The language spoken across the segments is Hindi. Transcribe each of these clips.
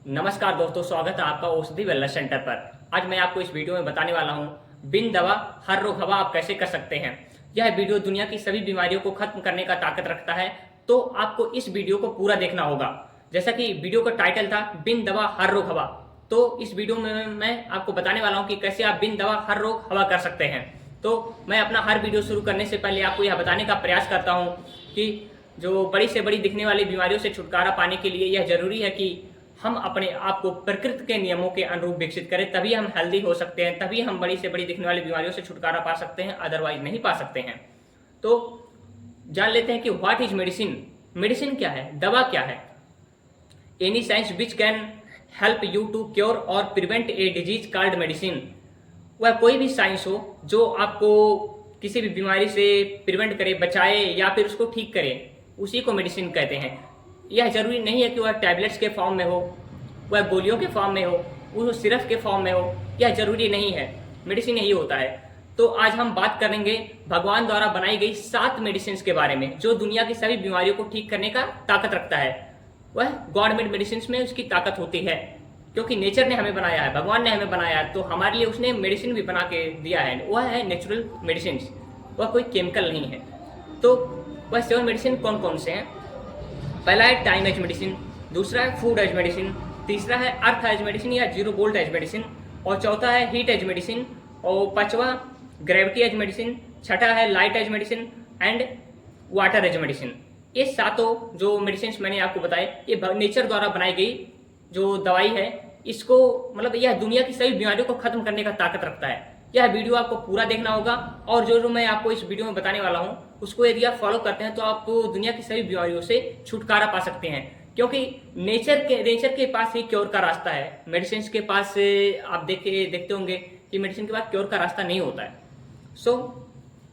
नमस्कार दोस्तों, स्वागत है आपका औषधि वेलनेस सेंटर पर। आज मैं आपको इस वीडियो में बताने वाला हूं बिन दवा हर रोग हवा आप कैसे कर सकते हैं। यह वीडियो दुनिया की सभी बीमारियों को खत्म करने का ताकत रखता है, तो आपको इस वीडियो को पूरा देखना होगा। जैसा कि वीडियो का टाइटल था बिन दवा हर रोग हवा, तो इस वीडियो में मैं आपको बताने वाला हूँ कि कैसे आप बिन दवा हर रोग हवा कर सकते हैं। तो मैं अपना हर वीडियो शुरू करने से पहले आपको यह बताने का प्रयास करता हूँ कि जो बड़ी से बड़ी दिखने वाली बीमारियों से छुटकारा पाने के लिए यह जरूरी है कि हम अपने आप को प्रकृति के नियमों के अनुरूप विकसित करें, तभी हम हेल्दी हो सकते हैं, तभी हम बड़ी से बड़ी दिखने वाली बीमारियों से छुटकारा पा सकते हैं, अदरवाइज नहीं पा सकते हैं। तो जान लेते हैं कि व्हाट इज मेडिसिन। मेडिसिन क्या है, दवा क्या है। Any science which can help you to cure और prevent a disease called medicine. वह कोई भी साइंस हो जो आपको किसी भी बीमारी से प्रिवेंट करे, बचाए या फिर उसको ठीक करे, उसी को मेडिसिन कहते हैं। यह जरूरी नहीं है कि वह टैबलेट्स के फॉर्म में हो, वह गोलियों के फॉर्म में हो, वो सिरप के फॉर्म में हो, यह जरूरी नहीं है। मेडिसिन यही होता है। तो आज हम बात करेंगे भगवान द्वारा बनाई गई 7 मेडिसिन के बारे में जो दुनिया की सभी बीमारियों को ठीक करने का ताकत रखता है। वह गॉड मेड मेडिसिन में उसकी ताकत होती है, क्योंकि नेचर ने हमें बनाया है, भगवान ने हमें बनाया है, तो हमारे लिए उसने मेडिसिन भी बना के दिया है। वह है नेचुरल मेडिसिन, वह कोई केमिकल नहीं है। तो वह 7 मेडिसिन कौन कौन से हैं। पहला है टाइम एज मेडिसिन, दूसरा है फूड एज मेडिसिन, तीसरा है अर्थ एज मेडिसिन या जीरो वोल्ट एज मेडिसिन, और चौथा है हीट एज मेडिसिन, और पांचवा ग्रेविटी एज मेडिसिन, छठा है light as medicine and water as medicine. ये सातों जो मेडिसिन मैंने आपको बताए, ये नेचर द्वारा बनाई गई जो दवाई है। इसको मतलब यह दुनिया की सभी बीमारियों को खत्म करने का ताकत रखता है। यह वीडियो आपको पूरा देखना होगा, और जो मैं आपको इस वीडियो में बताने वाला हूँ उसको यदि आप फॉलो करते हैं तो आप दुनिया की सभी बीमारियों से छुटकारा पा सकते हैं, क्योंकि नेचर के पास ही क्योर का रास्ता है। मेडिसिन के पास आप देखते होंगे कि मेडिसिन के पास क्योर का रास्ता नहीं होता है। सो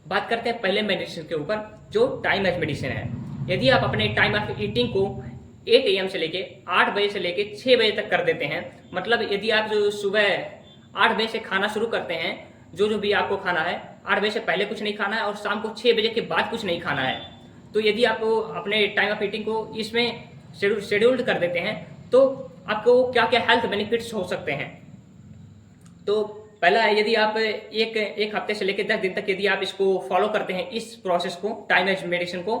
बात करते हैं पहले मेडिसिन के ऊपर जो टाइम एज मेडिसिन है। यदि आप अपने टाइम ऑफ ईटिंग को 8 AM से लेके 8 बजे से लेके 6 बजे तक कर देते हैं, मतलब यदि आप जो सुबह 8 बजे से खाना शुरू करते हैं, जो भी आपको खाना है 8 बजे से पहले कुछ नहीं खाना है और शाम को 6 बजे के बाद कुछ नहीं खाना है, तो यदि आप अपने टाइम ऑफ ईटिंग को इसमें शेड्यूल्ड कर देते हैं तो आपको क्या क्या हेल्थ बेनिफिट्स हो सकते हैं। तो पहला है, यदि आप एक हफ्ते से लेकर 10 दिन तक यदि आप इसको फॉलो करते हैं, इस प्रोसेस को, टाइम एज मेडिसिन को,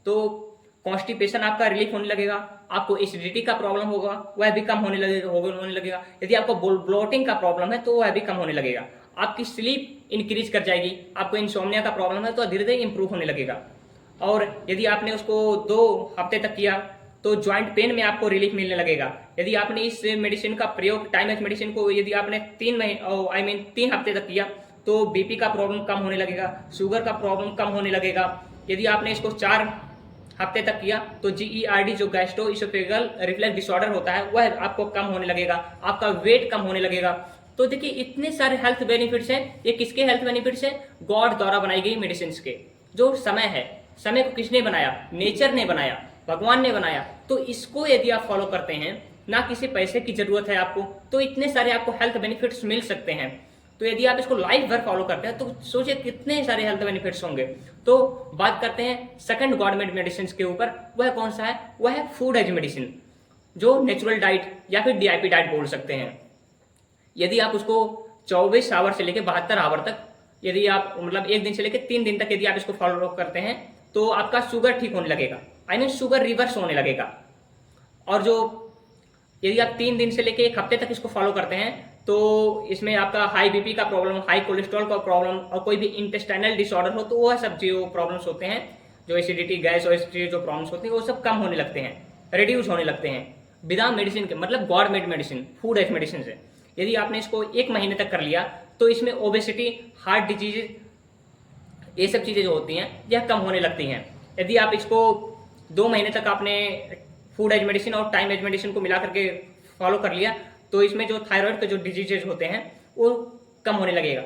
तो कॉन्स्टिपेशन आपका रिलीफ होने लगेगा। आपको एसिडिटी का प्रॉब्लम होगा वह भी कम होने लगेगा। यदि आपको ब्लोटिंग का प्रॉब्लम है तो वह भी कम होने लगेगा। आपकी स्लीप इंक्रीज कर जाएगी। आपको इंसोम्निया का प्रॉब्लम है तो धीरे धीरे इंप्रूव होने लगेगा। और यदि आपने उसको 2 हफ्ते तक किया तो ज्वाइंट पेन में आपको रिलीफ मिलने लगेगा। यदि आपने इस मेडिसिन का प्रयोग, टाइम एज मेडिसिन को यदि आपने 3 हफ्ते तक किया तो बीपी का प्रॉब्लम कम होने लगेगा, शुगर का प्रॉब्लम कम होने लगेगा। यदि आपने इसको 4 हफ्ते तक किया तो GERD जो गैस्ट्रो इसोफेगल रिफ्लक्स डिसऑर्डर होता है वह आपको कम होने लगेगा, आपका वेट कम होने लगेगा। तो देखिए इतने सारे हेल्थ बेनिफिट्स हैं। ये किसके हेल्थ बेनिफिट्स हैं? गॉड द्वारा बनाई गई मेडिसिन के। जो समय है, समय को किसने बनाया? नेचर ने बनाया, भगवान ने बनाया। तो इसको यदि आप फॉलो करते हैं, ना किसी पैसे की जरूरत है आपको, तो इतने सारे आपको हेल्थ बेनिफिट्स मिल सकते हैं। तो यदि आप इसको लाइफ भर फॉलो करते हैं तो सोचिए कितने सारे हेल्थ बेनिफिट्स होंगे। तो बात करते हैं सेकंड गवर्नमेंट मेडिसिन के ऊपर। वह कौन सा है? वह है फूड एज मेडिसिन, जो नेचुरल डाइट या फिर DIP डाइट बोल सकते हैं। यदि आप उसको 24 आवर से लेकर 72 आवर तक, यदि आप मतलब 1 दिन से लेकर 3 दिन तक यदि आप इसको फॉलो करते हैं तो आपका शुगर ठीक होने लगेगा, शुगर रिवर्स होने लगेगा। और जो यदि आप 3 दिन से लेकर 1 हफ्ते तक इसको फॉलो करते हैं तो इसमें आपका हाई बीपी का प्रॉब्लम, हाई कोलेस्ट्रॉल का प्रॉब्लम और कोई भी इंटेस्टाइनल डिसऑर्डर हो तो वह सब जो प्रॉब्लम्स होते हैं, जो एसिडिटी, गैस और एसिडिटी जो प्रॉब्लम्स होती हैं वो सब कम होने लगते हैं, रिड्यूस होने लगते हैं बिना मेडिसिन के, मतलब God made medicine, food as medicine से। यदि आपने इसको 1 महीने तक कर लिया तो इसमें ओबेसिटी, हार्ट डिजीज, ये सब चीज़ें जो होती हैं यह कम होने लगती हैं। यदि आप इसको 2 महीने तक आपने फूड एज मेडिसिन और टाइम एज मेडिसिन को मिला करके फॉलो कर लिया तो इसमें जो थायराइड के जो डिजीजेज होते हैं वो कम होने लगेगा,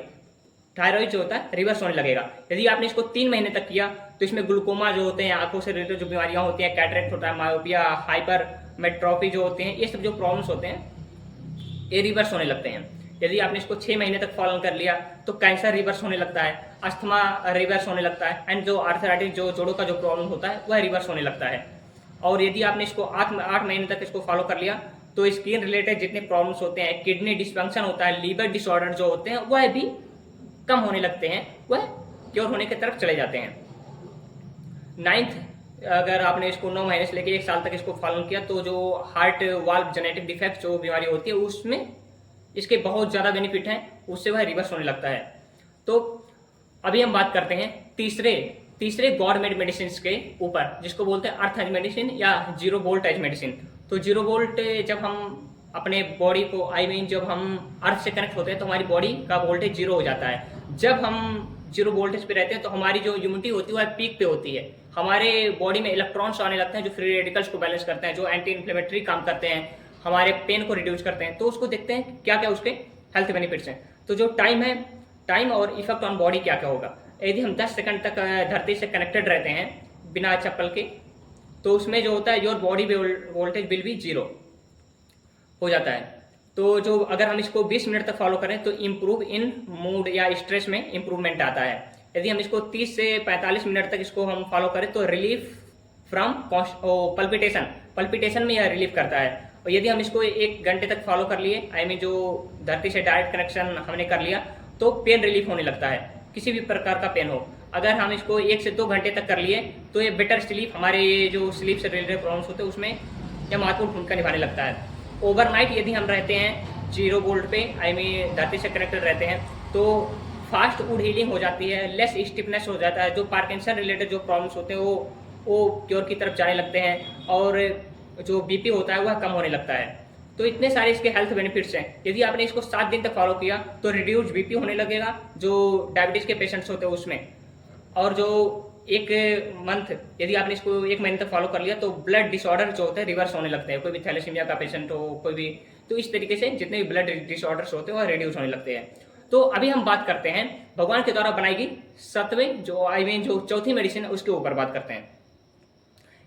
थायराइड जो होता है रिवर्स होने लगेगा। यदि आपने इसको 3 महीने तक किया तो इसमें ग्लूकोमा जो होते हैं, आंखों से रिलेटेड जो बीमारियां होती हैं, कैटरेक्ट होता है, मायोपिया, हाइपर मेट्रोपी जो होते हैं, ये सब जो प्रॉब्लम्स होते हैं ये रिवर्स होने लगते हैं। यदि आपने इसको 6 महीने तक फॉलो कर लिया तो कैंसर रिवर्स होने लगता है, अस्थमा रिवर्स होने लगता है, एंड जो आर्थराइटिस जो जोड़ों का जो प्रॉब्लम होता है वह रिवर्स होने लगता है। और यदि आपने इसको 8 महीने तक इसको फॉलो कर लिया तो स्किन रिलेटेड जितने प्रॉब्लम्स होते हैं, किडनी डिसफंक्शन होता है, लीवर डिसऑर्डर जो होते हैं वह भी कम होने लगते हैं, वह क्योर होने की तरफ चले जाते हैं। 9th, अगर आपने इसको 9 महीने से लेकर 1 साल तक इसको पालन किया तो जो हार्ट वाल्व जेनेटिक डिफेक्ट जो बीमारी होती है उसमें इसके बहुत ज़्यादा बेनिफिट हैं, उससे वह रिवर्स होने लगता है। तो अभी हम बात करते हैं तीसरे गॉड मेड मेडिसिन के ऊपर, जिसको बोलते हैं अर्थ एज मेडिसिन या जीरो वोल्ट एज मेडिसिन। तो जीरो वोल्ट जब हम अपने बॉडी को जब हम अर्थ से कनेक्ट होते हैं तो हमारी बॉडी का वोल्टेज जीरो हो जाता है। जब हम जीरो वोल्टेज पे रहते हैं तो हमारी जो इम्यूनिटी होती है वह पीक पे होती है। हमारे बॉडी में इलेक्ट्रॉन्स आने लगते हैं जो फ्री रेडिकल्स को बैलेंस करते हैं, जो एंटी इन्फ्लेमेटरी काम करते हैं, हमारे पेन को रिड्यूस करते हैं। तो उसको देखते हैं क्या क्या उसके हेल्थ बेनिफिट्स हैं। तो जो टाइम और इफेक्ट ऑन बॉडी क्या क्या होगा। यदि हम 10 सेकंड तक धरती से कनेक्टेड रहते हैं बिना चप्पल के, तो उसमें जो होता है your body voltage will be zero हो जाता है। तो जो अगर हम इसको 20 मिनट तक फॉलो करें तो इम्प्रूव इन मूड या स्ट्रेस में इम्प्रूवमेंट आता है। यदि हम इसको 30 से 45 मिनट तक इसको हम फॉलो करें तो रिलीफ फ्रॉम पल्पिटेशन में यह रिलीफ करता है। और यदि हम इसको 1 घंटे तक फॉलो कर लिए, जो धरती से डायरेक्ट कनेक्शन हमने कर लिया, तो पेन रिलीफ होने लगता है, किसी भी प्रकार का पेन हो। अगर हम इसको 1 से 2 घंटे तक कर लिए तो ये बेटर स्लीप, हमारे जो स्लीप से रिलेटेड प्रॉब्लम्स होते हैं उसमें यह महत्वपूर्ण भूमिका निभाने लगता है। ओवरनाइट यदि हम रहते हैं जीरो वोल्ट पे, धरती से कनेक्टेड रहते हैं, तो फास्ट वुड हीलिंग हो जाती है, लेस स्टिफनेस हो जाता है, जो पार्किंसन रिलेटेड जो प्रॉब्लम्स होते हैं वो क्योर की तरफ जाने लगते हैं, और जो बीपी होता है वह कम होने लगता है। तो इतने सारे इसके हेल्थ बेनिफिट्स हैं। यदि आपने इसको 7 दिन तक फॉलो किया तो रिड्यूस बीपी होने लगेगा जो डायबिटीज़ के पेशेंट्स होते हैं उसमें, और जो 1 मंथ यदि आपने इसको 1 महीने तक फॉलो कर लिया तो ब्लड डिसऑर्डर जो होते हैं रिवर्स होने लगते हैं। कोई भी थैलेसीमिया का पेशेंट हो, कोई भी, तो इस तरीके से जितने भी ब्लड डिसऑर्डर्स होते हैं वह रिड्यूस होने लगते हैं। तो अभी हम बात करते हैं भगवान के द्वारा बनाई गई 7वें जो चौथी मेडिसिन है उसके ऊपर बात करते हैं।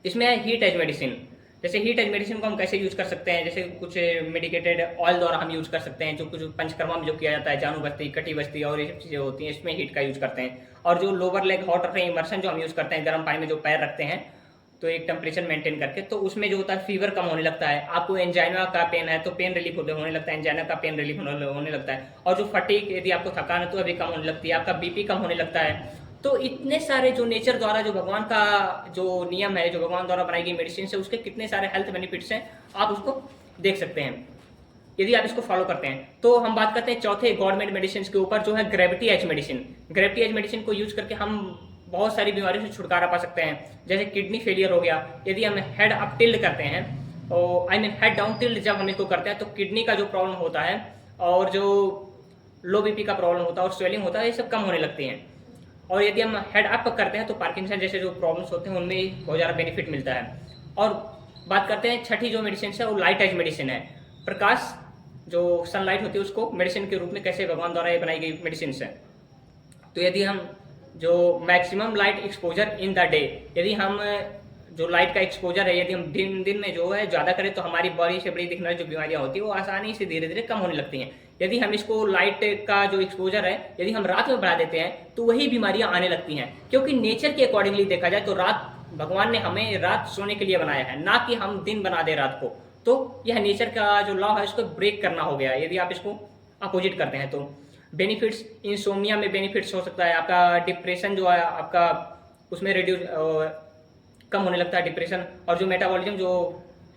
इसमें है हीट एज मेडिसिन। जैसे हीट एज मेडिसिन को हम कैसे यूज कर सकते हैं, जैसे कुछ मेडिकेटेड ऑयल द्वारा हम यूज कर सकते हैं, जो कुछ पंचकर्मा में जो किया जाता है, जानू बस्ती, कटी बस्ती और ये सब चीज़ें होती हैं, इसमें हीट का यूज करते हैं। और जो lower leg hot water immersion जो हम यूज करते हैं, गर्म पानी में जो पैर रखते हैं तो एक टेम्परेचर मेंटेन करके, तो उसमें जो होता है फीवर कम होने लगता है। आपको एंजाइना का पेन है तो पेन रिलीफ होने लगता है, एंजाइना का पेन रिलीफ होने लगता है। और जो फटीक, यदि आपको थकान है तो अभी कम होने लगती है, आपका बीपी कम होने लगता है। तो इतने सारे जो नेचर द्वारा, जो भगवान का जो नियम है, जो भगवान द्वारा बनाई गई मेडिसिन है, उसके कितने सारे हेल्थ बेनिफिट्स हैं आप उसको देख सकते हैं यदि आप इसको फॉलो करते हैं। तो हम बात करते हैं चौथे गवर्नमेंट मेडिसिन के ऊपर, जो है gravity as medicine. Gravity as medicine को यूज करके हम बहुत सारी बीमारियों से छुटकारा पा सकते हैं। जैसे किडनी फेलियर हो गया, यदि हम हेड अप टिल्ड करते हैं, हेड डाउन टिल्ड जब हम इसको करते हैं तो किडनी का जो प्रॉब्लम होता है और जो लो बीपी का प्रॉब्लम होता है और स्वेलिंग होता है, ये सब कम होने लगती हैं। और यदि हम हेड अप करते हैं तो पार्किंसन जैसे जो प्रॉब्लम्स होते हैं उनमें बहुत ज़्यादा बेनिफिट मिलता है। और बात करते हैं छठी जो मेडिसिन है वो लाइट एज मेडिसिन है। प्रकाश, जो सनलाइट होती है, उसको मेडिसिन के रूप में कैसे भगवान द्वारा ये बनाई गई मेडिसिन है। तो यदि हम जो maximum light exposure in the day, यदि हम जो लाइट का एक्सपोजर है, यदि हम दिन में जो है ज़्यादा करें तो हमारी बॉडी से बड़ी दिखने वाली जो बीमारियां होती है वो आसानी से धीरे धीरे कम होने लगती हैं। यदि हम इसको लाइट का जो एक्सपोजर है यदि हम रात में बढ़ा देते हैं तो वही बीमारियां आने लगती हैं, क्योंकि नेचर के अकॉर्डिंगली देखा जाए तो भगवान ने हमें रात सोने के लिए बनाया है, ना कि हम दिन बना दे रात को। तो यह नेचर का जो लॉ है इसको ब्रेक करना हो गया यदि आप इसको अपोजिट करते हैं। तो बेनिफिट्स, इंसोमिया में बेनिफिट्स हो सकता है, आपका डिप्रेशन जो है आपका उसमें रिड्यूस कम होने लगता है डिप्रेशन, और जो मेटाबॉलिज्म जो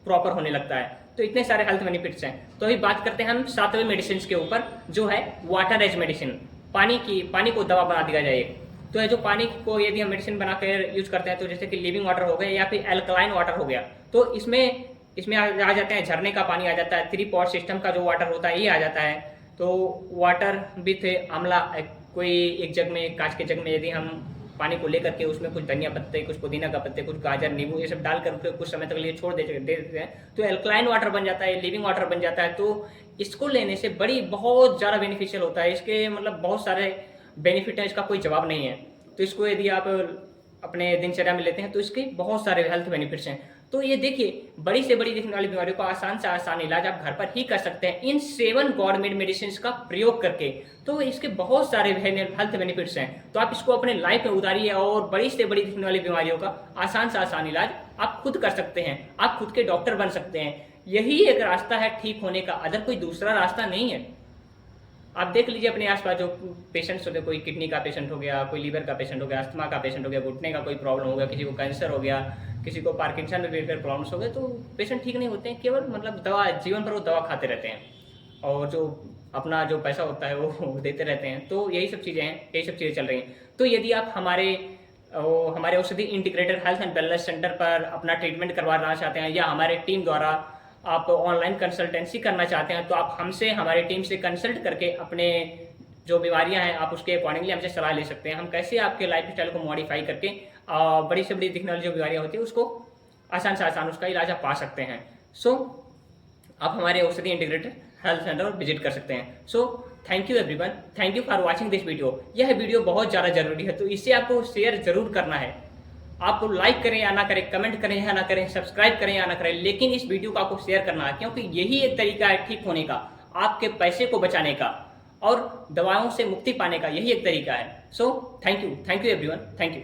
प्रॉपर होने लगता है। तो इतने सारे हेल्थ बेनिफिट्स हैं। तो अभी बात करते हैं हम 7वें मेडिसिन के ऊपर, जो है वाटर एज मेडिसिन। पानी को दवा बना दिया जाए। तो ये जो पानी को यदि हम मेडिसिन बनाकर यूज करते हैं, तो जैसे कि लिविंग वाटर हो गया या फिर एल्कलाइन वाटर हो गया, तो इसमें आ जाते हैं झरने का पानी आ जाता है, 3 पॉट सिस्टम का जो वाटर होता है ये आ जाता है। तो वाटर विथ आंवला, कोई एक जग में, कांच के जग में यदि हम पानी को लेकर के उसमें कुछ धनिया पत्ते, कुछ पुदीना का पत्ते, कुछ गाजर, नींबू ये सब डालकर कुछ समय तक लिए छोड़ देते हैं तो एल्कलाइन वाटर बन जाता है, लिविंग वाटर बन जाता है। तो इसको लेने से बहुत ज़्यादा बेनिफिशियल होता है। इसके मतलब बहुत सारे बेनिफिट हैं, इसका कोई जवाब नहीं है। तो इसको यदि आप अपने दिनचर्या में लेते हैं तो इसके बहुत सारे हेल्थ बेनिफिट्स हैं। तो ये देखिए, बड़ी से बड़ी दिखने वाली बीमारियों का आसान से आसान इलाज आप घर पर ही कर सकते हैं इन 7 गवर्नमेंट मेडिसिन का प्रयोग करके। तो इसके बहुत सारे हेल्थ बेनिफिट्स हैं। तो आप इसको अपने लाइफ में उतारिए और बड़ी से बड़ी दिखने वाली बीमारियों का आसान से आसान इलाज आप खुद कर सकते हैं। आप खुद के डॉक्टर बन सकते हैं। यही एक रास्ता है ठीक होने का, अदर कोई दूसरा रास्ता नहीं है। आप देख लीजिए अपने आसपास जो पेशेंट्स होते हैं, कोई किडनी का पेशेंट हो गया, कोई लीवर का पेशेंट हो गया, अस्थमा का पेशेंट हो गया, घुटने का कोई प्रॉब्लम हो गया, किसी को कैंसर हो गया, किसी को पार्किंसन रिलेटेड प्रॉब्लम्स हो गए, तो पेशेंट ठीक नहीं होते हैं, केवल मतलब दवा, जीवन भर वो दवा खाते रहते हैं और जो अपना जो पैसा होता है वो देते रहते हैं। तो यही सब चीज़ें हैं, यही सब चीज़ें चल रही हैं। तो यदि आप हमारे औषधि integrated health and wellness centre पर अपना ट्रीटमेंट करवाना चाहते हैं या हमारे टीम द्वारा आप ऑनलाइन कंसल्टेंसी करना चाहते हैं, तो आप हमसे, हमारी टीम से कंसल्ट करके अपने जो बीमारियां हैं आप उसके अकॉर्डिंगली हमसे सलाह ले सकते हैं। हम कैसे आपके लाइफ स्टाइल को मॉडिफाई करके बड़ी से बड़ी दिखने वाली जो बीमारियां होती है उसको आसान से आसान उसका इलाज आप पा सकते हैं। सो आप हमारे औषधि इंटीग्रेटेड हेल्थ सेंटर पर विजिट कर सकते हैं। So thank you everyone, thank you for watching this video. यह वीडियो बहुत ज़्यादा जरूरी है, तो इसे आपको शेयर जरूर करना है। आप लाइक करें या ना करें, कमेंट करें या ना करें, सब्सक्राइब करें या ना करें, लेकिन इस वीडियो को आपको शेयर करना है, क्योंकि यही एक तरीका है ठीक होने का, आपके पैसे को बचाने का और दवाओं से मुक्ति पाने का, यही एक तरीका है। So thank you everyone, thank you.